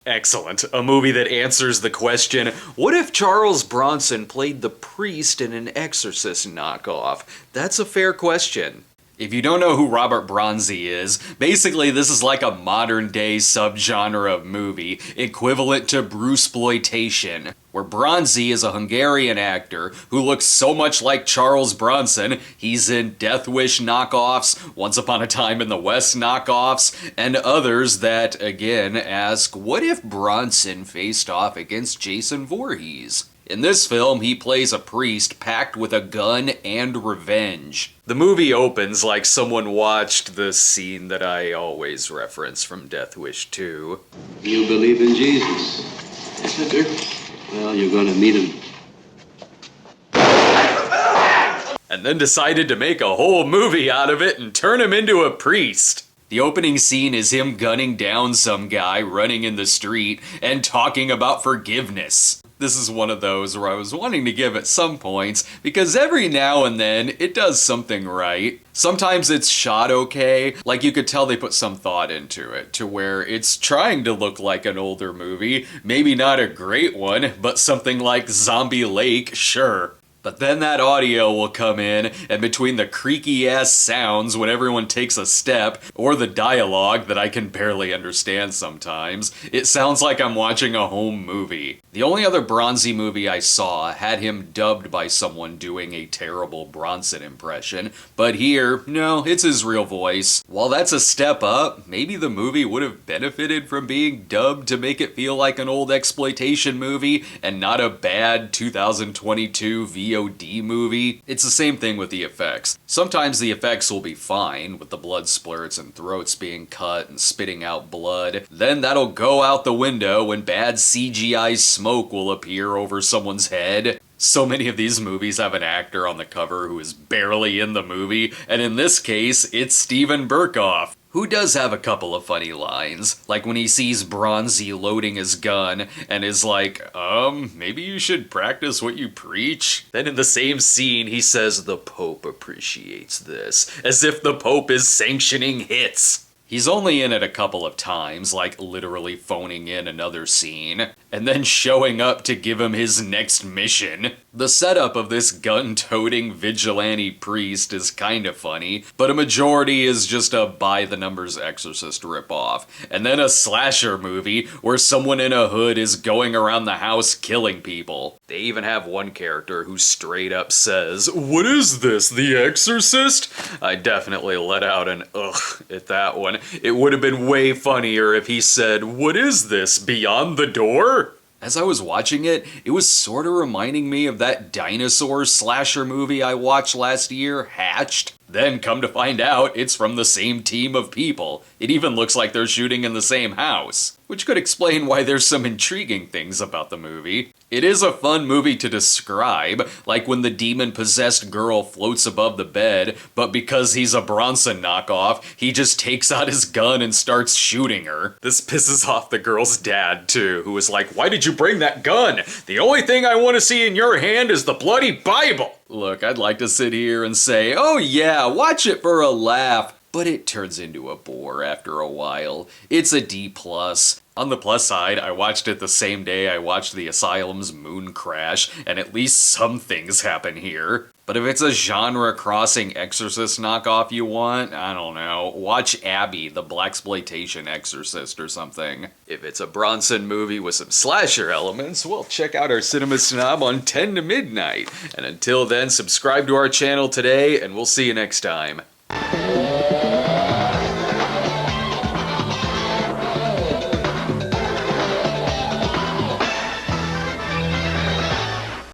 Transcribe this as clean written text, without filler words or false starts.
Excellent. A movie that answers the question, what if Charles Bronson played the priest in an Exorcist knockoff? That's a fair question. If you don't know who Robert Bronzi is, basically this is like a modern day subgenre of movie, equivalent to Bruceploitation, where Bronzi is a Hungarian actor who looks so much like Charles Bronson. He's in Death Wish knockoffs, Once Upon a Time in the West knockoffs, and others that, again, ask, what if Bronson faced off against Jason Voorhees? In this film, he plays a priest packed with a gun and revenge. The movie opens like someone watched the scene that I always reference from Death Wish 2. You believe in Jesus? Yes, I do. Well, you're gonna meet him. And then decided to make a whole movie out of it and turn him into a priest. The opening scene is him gunning down some guy running in the street and talking about forgiveness. This is one of those where I was wanting to give at some points, because every now and then it does something right. Sometimes it's shot okay, like you could tell they put some thought into it, to where it's trying to look like an older movie, maybe not a great one, but something like Zombie Lake, sure. But then that audio will come in, and between the creaky-ass sounds when everyone takes a step, or the dialogue that I can barely understand sometimes, it sounds like I'm watching a home movie. The only other Bronzi movie I saw had him dubbed by someone doing a terrible Bronson impression, but here, no, it's his real voice. While that's a step up, maybe the movie would have benefited from being dubbed to make it feel like an old exploitation movie, and not a bad 2022 VOD movie. It's the same thing with the effects. Sometimes the effects will be fine, with the blood splurts and throats being cut and spitting out blood. Then that'll go out the window when bad CGI smoke will appear over someone's head. So many of these movies have an actor on the cover who is barely in the movie, and in this case, it's Steven Berkoff, who does have a couple of funny lines, like when he sees Bronzi loading his gun and is like, maybe you should practice what you preach? Then in the same scene, he says the Pope appreciates this, as if the Pope is sanctioning hits. He's only in it a couple of times, like literally phoning in another scene, and then showing up to give him his next mission. The setup of this gun-toting vigilante priest is kinda funny, but a majority is just a by-the-numbers Exorcist ripoff, and then a slasher movie where someone in a hood is going around the house killing people. They even have one character who straight up says, "What is this, The Exorcist?" I definitely let out an ugh at that one. It would have been way funnier if he said, "What is this, Beyond the Door?" As I was watching it, it was sort of reminding me of that dinosaur slasher movie I watched last year, Hatched. Then come to find out, it's from the same team of people. It even looks like they're shooting in the same house, which could explain why there's some intriguing things about the movie. It is a fun movie to describe, like when the demon-possessed girl floats above the bed, but because he's a Bronson knockoff, he just takes out his gun and starts shooting her. This pisses off the girl's dad, too, who is like, "Why did you bring that gun? The only thing I want to see in your hand is the bloody Bible!" Look, I'd like to sit here and say, oh yeah, watch it for a laugh, but it turns into a bore after a while. It's a D+. On the plus side, I watched it the same day I watched The Asylum's moon crash, and at least some things happen here. But if it's a genre-crossing Exorcist knockoff you want, I don't know, watch Abby, the blaxploitation Exorcist or something. If it's a Bronson movie with some slasher elements, well, check out our Cinema Snob on 10 to midnight. And until then, subscribe to our channel today, and we'll see you next time.